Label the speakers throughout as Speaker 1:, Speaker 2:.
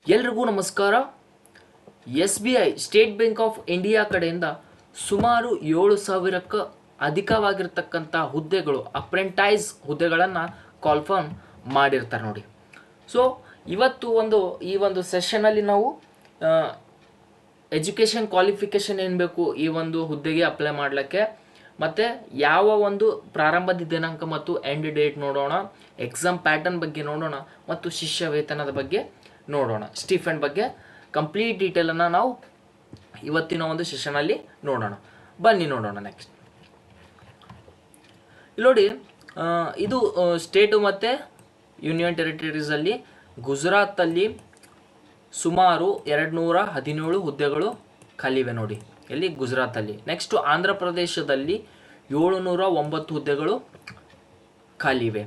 Speaker 1: ಎಲ್ರಿಗೂ ನಮಸ್ಕಾರ. SBI state bank of India ಕಡೆಯಿಂದ ಸುಮಾರು 7,000ಕ್ಕೂ ಅಧಿಕವಾಗಿರ್ತಕ್ಕಂಥ ಹುದ್ದೆಗಳು, ಅಪ್ರೆಂಟೈಸ್ ಹುದ್ದೆಗಳನ್ನು ಕಾಲ್ಫರ್ಮ್ ಮಾಡಿರ್ತಾರೆ ನೋಡಿ. ಸೊ ಇವತ್ತು ಈ ಒಂದು ಸೆಷನಲ್ಲಿ ನಾವು ಎಜುಕೇಷನ್ ಕ್ವಾಲಿಫಿಕೇಷನ್ ಏನು ಬೇಕು ಈ ಒಂದು ಹುದ್ದೆಗೆ ಅಪ್ಲೈ ಮಾಡಲಿಕ್ಕೆ, ಮತ್ತು ಯಾವ ಒಂದು ಪ್ರಾರಂಭದ ದಿನಾಂಕ ಮತ್ತು ಎಂಡ್ ಡೇಟ್ ನೋಡೋಣ, ಎಕ್ಸಾಮ್ ಪ್ಯಾಟರ್ನ್ ಬಗ್ಗೆ ನೋಡೋಣ, ಮತ್ತು ಶಿಷ್ಯ ವೇತನದ ಬಗ್ಗೆ ನೋಡೋಣ. ಸ್ಟಿಫೆಂಡ್ ಬಗ್ಗೆ ಕಂಪ್ಲೀಟ್ ಡೀಟೇಲನ್ನು ನಾವು ಇವತ್ತಿನ ಒಂದು ಸೆಷನಲ್ಲಿ ನೋಡೋಣ. ಬನ್ನಿ ನೋಡೋಣ. ನೆಕ್ಸ್ಟ್ ಇಲ್ಲಿ ನೋಡಿ, ಇದು ಸ್ಟೇಟು ಮತ್ತು ಯೂನಿಯನ್ ಟೆರಿಟರೀಸಲ್ಲಿ ಗುಜರಾತಲ್ಲಿ ಸುಮಾರು 217 ಹುದ್ದೆಗಳು ಖಾಲಿವೆ ನೋಡಿ, ಎಲ್ಲಿ ಗುಜರಾತಲ್ಲಿ. ನೆಕ್ಸ್ಟು ಆಂಧ್ರ ಪ್ರದೇಶದಲ್ಲಿ 709 ಹುದ್ದೆಗಳು ಖಾಲಿವೆ.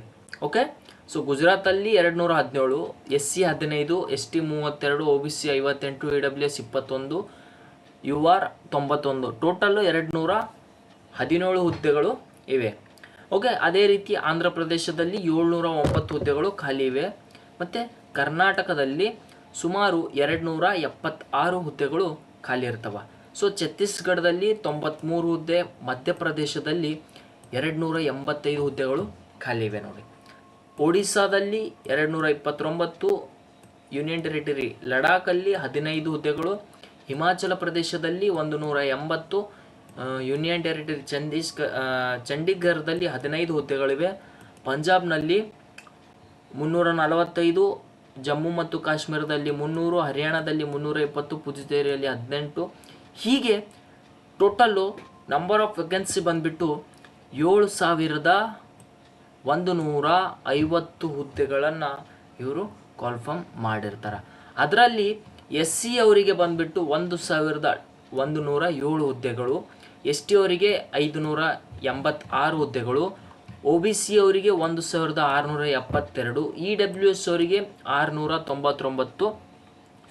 Speaker 1: ಓಕೆ, ಸೊ ಗುಜರಾತಲ್ಲಿ 217, SC 15, ST 32, OBC 58, EWS 21, UR 91, total 217 ಹುದ್ದೆಗಳು ಇವೆ. ಓಕೆ, ಅದೇ ರೀತಿ ಆಂಧ್ರ ಪ್ರದೇಶದಲ್ಲಿ 709 ಹುದ್ದೆಗಳು ಖಾಲಿ ಇವೆ. ಮತ್ತು ಕರ್ನಾಟಕದಲ್ಲಿ ಸುಮಾರು 276 ಹುದ್ದೆಗಳು ಖಾಲಿ ಇರ್ತವೆ. ಸೊ ಛತ್ತೀಸ್ಗಢದಲ್ಲಿ 93 ಹುದ್ದೆ, ಮಧ್ಯಪ್ರದೇಶದಲ್ಲಿ 285 ಹುದ್ದೆಗಳು ಖಾಲಿ ಇವೆ ನೋಡಿ. ಒಡಿಸ್ಸಾದಲ್ಲಿ 229, ಯೂನಿಯನ್ ಟೆರಿಟರಿ ಲಡಾಖಲ್ಲಿ 15 ಹುದ್ದೆಗಳು, ಹಿಮಾಚಲ ಪ್ರದೇಶದಲ್ಲಿ 180, ಯೂನಿಯನ್ ಟೆರಿಟರಿ ಚಂಡೀಗಢದಲ್ಲಿ 15 ಹುದ್ದೆಗಳಿವೆ, ಪಂಜಾಬ್ನಲ್ಲಿ 345, ಜಮ್ಮು ಮತ್ತು ಕಾಶ್ಮೀರದಲ್ಲಿ 300, ಹರಿಯಾಣದಲ್ಲಿ 320, ಪುದುಚೇರಿಯಲ್ಲಿ 18. ಹೀಗೆ ಟೋಟಲ್ಲು ನಂಬರ್ ಆಫ್ ವೇಕೆನ್ಸಿ ಬಂದುಬಿಟ್ಟು 7,150 ಹುದ್ದೆಗಳನ್ನು ಇವರು ಕಾಲ್ಫರ್ಮ್ ಮಾಡಿರ್ತಾರೆ. ಅದರಲ್ಲಿ SC ಅವರಿಗೆ ಬಂದುಬಿಟ್ಟು 1,107 ಹುದ್ದೆಗಳು, ST ಅವರಿಗೆ 586 ಹುದ್ದೆಗಳು, OBC ಅವರಿಗೆ 1,672, EWS ಅವರಿಗೆ 699,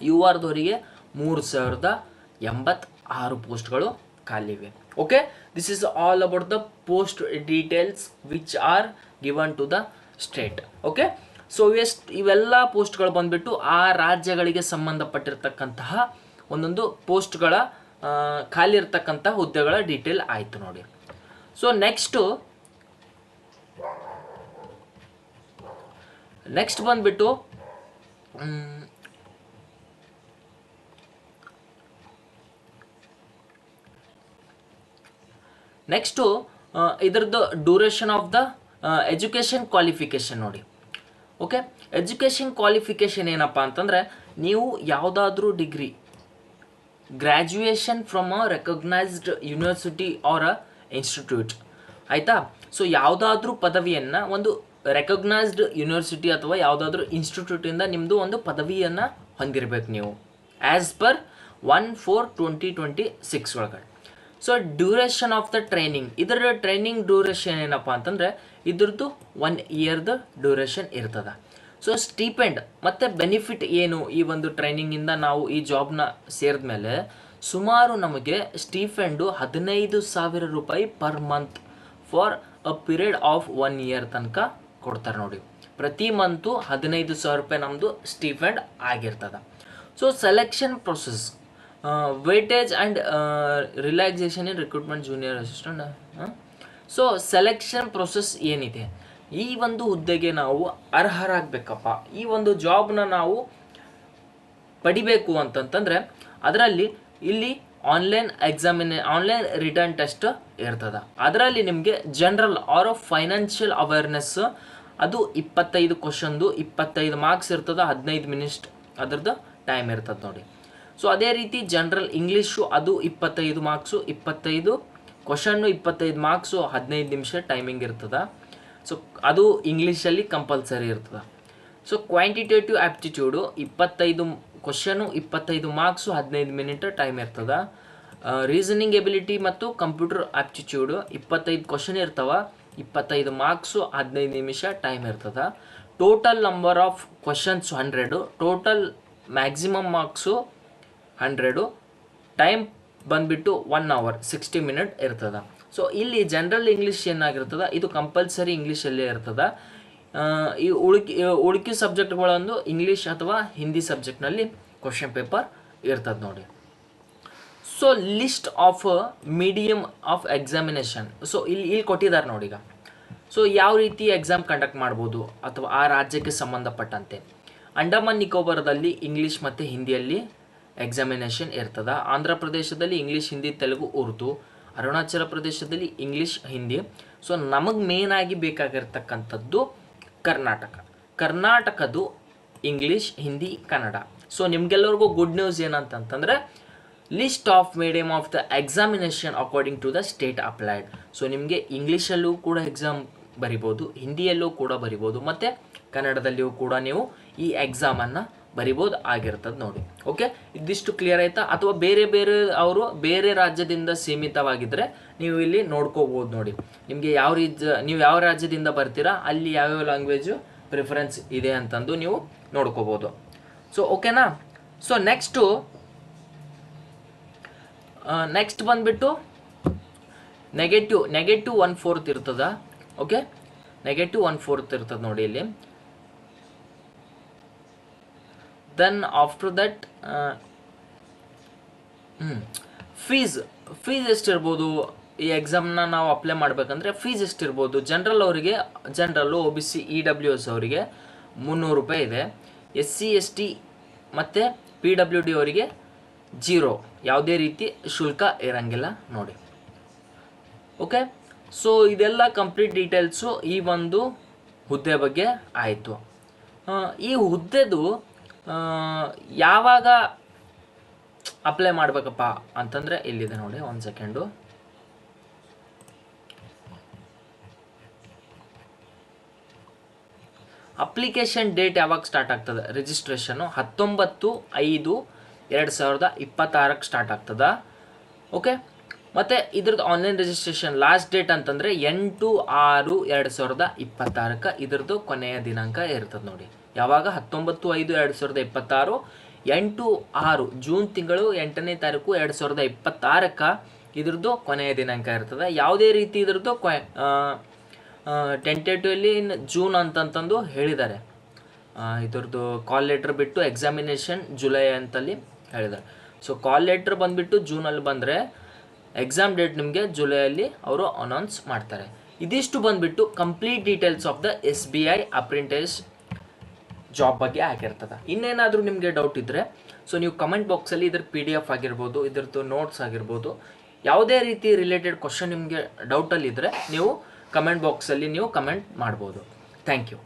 Speaker 1: URದವರಿಗೆ 3,086 ಪೋಸ್ಟ್ಗಳು ಖಾಲಿವೆ. Okay, this is all about the post details which are given to the state. Okay, so ಇವೆಲ್ಲ ಪೋಸ್ಟ್ಗಳು ಬಂದುಬಿಟ್ಟು ಆ ರಾಜ್ಯಗಳಿಗೆ ಸಂಬಂಧಪಟ್ಟಿರ್ತಕ್ಕಂತಹ ಒಂದೊಂದು ಪೋಸ್ಟ್ಗಳ ಖಾಲಿ ಇರ್ತಕ್ಕಂಥ ಹುದ್ದೆಗಳ ಡೀಟೇಲ್ ಆಯಿತು ನೋಡಿ. ಸೊ ನೆಕ್ಸ್ಟ್ ಬಂದುಬಿಟ್ಟು ಇದರದ್ದು duration of the education qualification ನೋಡಿ. ಓಕೆ, ಎಜುಕೇಷನ್ ಕ್ವಾಲಿಫಿಕೇಷನ್ ಏನಪ್ಪ ಅಂತಂದರೆ, ನೀವು ಯಾವುದಾದ್ರೂ degree graduation from a recognised university or a institute, ಆಯಿತಾ. ಸೊ ಯಾವುದಾದ್ರೂ ಪದವಿಯನ್ನು ಒಂದು ರೆಕಗ್ನೈಸ್ಡ್ ಯೂನಿವರ್ಸಿಟಿ ಅಥವಾ ಯಾವುದಾದ್ರೂ ಇನ್ಸ್ಟಿಟ್ಯೂಟಿಂದ ನಿಮ್ಮದು ಒಂದು ಪದವಿಯನ್ನು ಹೊಂದಿರಬೇಕು ನೀವು, ಆ್ಯಸ್ ಪರ್ 1/4/2026 ಒಳಗಡೆ. So duration of the training, ಇದರ ಟ್ರೈನಿಂಗ್ ಡ್ಯೂರೇಷನ್ ಏನಪ್ಪ ಅಂತಂದರೆ ಇದ್ರದ್ದು 1 ಇಯರ್ದು ಡ್ಯೂರೇಷನ್ ಇರ್ತದೆ. ಸೊ ಸ್ಟೀಪೆಂಡ್ ಮತ್ತು ಬೆನಿಫಿಟ್ ಏನು, ಈ ಒಂದು ಟ್ರೈನಿಂಗಿಂದ ನಾವು ಈ ಜಾಬ್ನ ಸೇರಿದ ಮೇಲೆ ಸುಮಾರು ನಮಗೆ ಸ್ಟೀಪೆಂಡು 15,000 ರೂಪಾಯಿ per month for a period of 1 year ತನಕ ಕೊಡ್ತಾರೆ ನೋಡಿ. ಪ್ರತಿ ಮಂತು 15,000 ರೂಪಾಯಿ ನಮ್ಮದು ಸ್ಟೀಪೆಂಡ್ ಆಗಿರ್ತದೆ. So selection process, weightage and relaxation in recruitment junior assistant. So selection process ಏನಿದೆ, ಈ ಒಂದು ಹುದ್ದೆಗೆ ನಾವು ಅರ್ಹರಾಗಬೇಕಪ್ಪ, ಈ ಒಂದು ಜಾಬ್ನ ನಾವು ಪಡಿಬೇಕು ಅಂತಂತಂದರೆ ಅದರಲ್ಲಿ ಇಲ್ಲಿ ಆನ್ಲೈನ್ ರಿಟರ್ನ್ ಟೆಸ್ಟ್ ಇರ್ತದೆ. ಅದರಲ್ಲಿ ನಿಮಗೆ ಜನರಲ್ ಆರ್ ಫೈನಾನ್ಷಿಯಲ್ ಅವೇರ್ನೆಸ್, ಅದು 25 ಕ್ವಶನ್ದು 25 ಮಾರ್ಕ್ಸ್ ಇರ್ತದೆ, 15 ಮಿನಿಟ್ ಅದರದ್ದು ಟೈಮ್ ಇರ್ತದೆ ನೋಡಿ. ಸೊ ಅದೇ ರೀತಿ ಜನರಲ್ ಇಂಗ್ಲೀಷು ಅದು 25 ಮಾರ್ಕ್ಸು, 25 ಕ್ವಶನ್ನು, 25 ಮಾರ್ಕ್ಸು, 15 ನಿಮಿಷ ಟೈಮಿಂಗ್ ಇರ್ತದೆ. ಸೊ ಅದು ಇಂಗ್ಲೀಷಲ್ಲಿ ಕಂಪಲ್ಸರಿ ಇರ್ತದೆ. So quantitative aptitude 25 question, 25 marks, 15 minute time ಇರ್ತದೆ. ರೀಸನಿಂಗ್ ಎಬಿಲಿಟಿ ಮತ್ತು ಕಂಪ್ಯೂಟರ್ ಆ್ಯಪ್ಟಿಟ್ಯೂಡು 25 ಕ್ವಶನ್ ಇರ್ತವೆ, 25 ಮಾರ್ಕ್ಸು, 15 ನಿಮಿಷ ಟೈಮ್ ಇರ್ತದೆ. Total number of questions 100, total maximum marks 100, time ಬಂದುಬಿಟ್ಟು 1 ಅವರ್ 60 ಮಿನಿಟ್ ಇರ್ತದೆ. ಸೊ ಇಲ್ಲಿ ಜನರಲ್ ಇಂಗ್ಲೀಷ್ ಏನಾಗಿರ್ತದೆ, ಇದು ಕಂಪಲ್ಸರಿ ಇಂಗ್ಲೀಷಲ್ಲೇ ಇರ್ತದೆ. ಈ ಉಳುಕಿ ಸಬ್ಜೆಕ್ಟ್ಗಳೊಂದು ಇಂಗ್ಲೀಷ್ ಅಥವಾ ಹಿಂದಿ ಸಬ್ಜೆಕ್ಟ್ನಲ್ಲಿ ಕ್ವಶನ್ ಪೇಪರ್ ಇರ್ತದೆ ನೋಡಿ. So list of medium of examination. So ಇಲ್ಲಿ ಕೊಟ್ಟಿದ್ದಾರೆ ನೋಡಿ ಈಗ. ಸೊ ಯಾವ ರೀತಿ ಎಕ್ಸಾಮ್ ಕಂಡಕ್ಟ್ ಮಾಡ್ಬೋದು ಅಥವಾ ಆ ರಾಜ್ಯಕ್ಕೆ ಸಂಬಂಧಪಟ್ಟಂತೆ. ಅಂಡಮಾನ್ ನಿಕೋಬಾರದಲ್ಲಿ ಇಂಗ್ಲೀಷ್ ಮತ್ತು ಹಿಂದಿಯಲ್ಲಿ ಎಕ್ಸಾಮಿನೇಷನ್ ಇರ್ತದೆ. ಆಂಧ್ರ ಪ್ರದೇಶದಲ್ಲಿ ಇಂಗ್ಲೀಷ್, ಹಿಂದಿ, ತೆಲುಗು, ಉರ್ದು. ಅರುಣಾಚಲ ಪ್ರದೇಶದಲ್ಲಿ ಇಂಗ್ಲೀಷ್, ಹಿಂದಿ. ಸೊ ನಮಗೆ ಮೇನಾಗಿ ಬೇಕಾಗಿರ್ತಕ್ಕಂಥದ್ದು ಕರ್ನಾಟಕದ್ದು ಇಂಗ್ಲೀಷ್, ಹಿಂದಿ, ಕನ್ನಡ. ಸೊ ನಿಮಗೆಲ್ಲರಿಗೂ ಗುಡ್ ನ್ಯೂಸ್ ಏನಂತಂತಂದರೆ list of medium of the examination according to the state applied. So ನಿಮಗೆ ಇಂಗ್ಲೀಷಲ್ಲೂ ಕೂಡ ಎಕ್ಸಾಮ್ ಬರಿಬೋದು, ಹಿಂದಿಯಲ್ಲೂ ಕೂಡ ಬರಿಬೋದು, ಮತ್ತು ಕನ್ನಡದಲ್ಲಿಯೂ ಕೂಡ ನೀವು ಈ ಎಕ್ಸಾಮನ್ನು ಬರಿಬೋದು ಆಗಿರ್ತದೆ ನೋಡಿ. ಓಕೆ, ಇದಿಷ್ಟು ಕ್ಲಿಯರ್ ಆಯಿತಾ? ಅಥವಾ ಅವರು ಬೇರೆ ರಾಜ್ಯದಿಂದ ಸೀಮಿತವಾಗಿದ್ದರೆ ನೀವು ಇಲ್ಲಿ ನೋಡ್ಕೋಬೋದು ನೋಡಿ. ನಿಮಗೆ ನೀವು ಯಾವ ರಾಜ್ಯದಿಂದ ಬರ್ತೀರಾ ಅಲ್ಲಿ ಯಾವ್ಯಾವ ಲ್ಯಾಂಗ್ವೇಜು ಪ್ರಿಫರೆನ್ಸ್ ಇದೆ ಅಂತಂದು ನೀವು ನೋಡ್ಕೋಬೋದು. ಸೊ ಓಕೆನಾ? ಸೊ ನೆಕ್ಸ್ಟ್ ಬಂದುಬಿಟ್ಟು ನೆಗೆಟಿವ್ 1/4 ಇರ್ತದ. ಓಕೆ, ನೆಗೆಟಿವ್ 1/4 ಇರ್ತದೆ ನೋಡಿ ಇಲ್ಲಿ. ದೆನ್ ಆಫ್ಟರ್ ದಟ್ ಫೀಸ್ ಎಷ್ಟಿರ್ಬೋದು? ಈ ಎಕ್ಸಾಮ್ನ ನಾವು ಅಪ್ಲೈ ಮಾಡಬೇಕಂದ್ರೆ ಫೀಸ್ ಎಷ್ಟಿರ್ಬೋದು? ಜನರಲ್ಲು OBC EWS ಅವರಿಗೆ 300 ರೂಪಾಯಿ ಇದೆ. SC ST ಮತ್ತು PWD ಅವರಿಗೆ 0, ಯಾವುದೇ ರೀತಿ ಶುಲ್ಕ ಇರಂಗಿಲ್ಲ ನೋಡಿ. ಓಕೆ, ಸೊ ಇದೆಲ್ಲ ಕಂಪ್ಲೀಟ್ ಡೀಟೇಲ್ಸು ಈ ಒಂದು ಹುದ್ದೆ ಬಗ್ಗೆ ಆಯಿತು. ಈ ಹುದ್ದೆದು ಯಾವಾಗ ಅಪ್ಲೈ ಮಾಡಬೇಕಪ್ಪ ಅಂತಂದರೆ ಇಲ್ಲಿದೆ ನೋಡಿ, 1 ಸೆಕೆಂಡು. ಅಪ್ಲಿಕೇಶನ್ ಡೇಟ್ ಯಾವಾಗ ಸ್ಟಾರ್ಟ್ ಆಗ್ತದೆ? ರಿಜಿಸ್ಟ್ರೇಷನ್ನು 19/5/2026 ಸ್ಟಾರ್ಟ್ ಆಗ್ತದೆ. ಓಕೆ, ಮತ್ತು ಇದ್ರದ್ದು ಆನ್ಲೈನ್ ರಿಜಿಸ್ಟ್ರೇಷನ್ ಲಾಸ್ಟ್ ಡೇಟ್ ಅಂತಂದರೆ 8/6/2026 ಇದ್ರದ್ದು ಕೊನೆಯ ದಿನಾಂಕ ಇರ್ತದೆ ನೋಡಿ. ಯಾವಾಗ? 19/5/2026, 8/6 ಜೂನ್ ತಿಂಗಳು 8ನೇ ತಾರೀಕು 2026 ಇದ್ರದ್ದು ಕೊನೆಯ ದಿನಾಂಕ ಇರ್ತದೆ. ಯಾವುದೇ ರೀತಿ ಇದ್ರದ್ದು ಟೆಂಟೇಟಿವ್ಲಿ ಜೂನ್ ಅಂತಂತಂದು ಹೇಳಿದ್ದಾರೆ. ಇದ್ರದ್ದು ಕಾಲ್ ಲೆಟ್ರ್ ಬಿಟ್ಟು ಎಕ್ಸಾಮಿನೇಷನ್ ಜುಲೈ ಅಂತಲ್ಲಿ ಹೇಳಿದ್ದಾರೆ. ಸೊ ಕಾಲ್ ಲೆಟ್ರ್ ಬಂದುಬಿಟ್ಟು ಜೂನಲ್ಲಿ ಬಂದರೆ ಎಕ್ಸಾಮ್ ಡೇಟ್ ನಿಮಗೆ ಜುಲೈಯಲ್ಲಿ ಅವರು ಅನೌನ್ಸ್ ಮಾಡ್ತಾರೆ. ಇದಿಷ್ಟು ಬಂದುಬಿಟ್ಟು complete details of the SBI apprentice job ಬಗ್ಗೆ ಆಗಿರ್ತದೆ. ಇನ್ನೇನಾದರೂ ನಿಮಗೆ ಡೌಟ್ ಇದ್ದರೆ ಸೊ ನೀವು ಕಮೆಂಟ್ ಬಾಕ್ಸಲ್ಲಿ ಇದ್ರ PDF ಆಗಿರ್ಬೋದು, ಇದ್ರದ್ದು ನೋಟ್ಸ್ ಆಗಿರ್ಬೋದು, ಯಾವುದೇ ರೀತಿ ರಿಲೇಟೆಡ್ ಕ್ವಶನ್ ನಿಮಗೆ ಡೌಟಲ್ಲಿದ್ದರೆ ನೀವು ಕಮೆಂಟ್ ಬಾಕ್ಸಲ್ಲಿ ನೀವು ಕಮೆಂಟ್ ಮಾಡ್ಬೋದು. Thank you.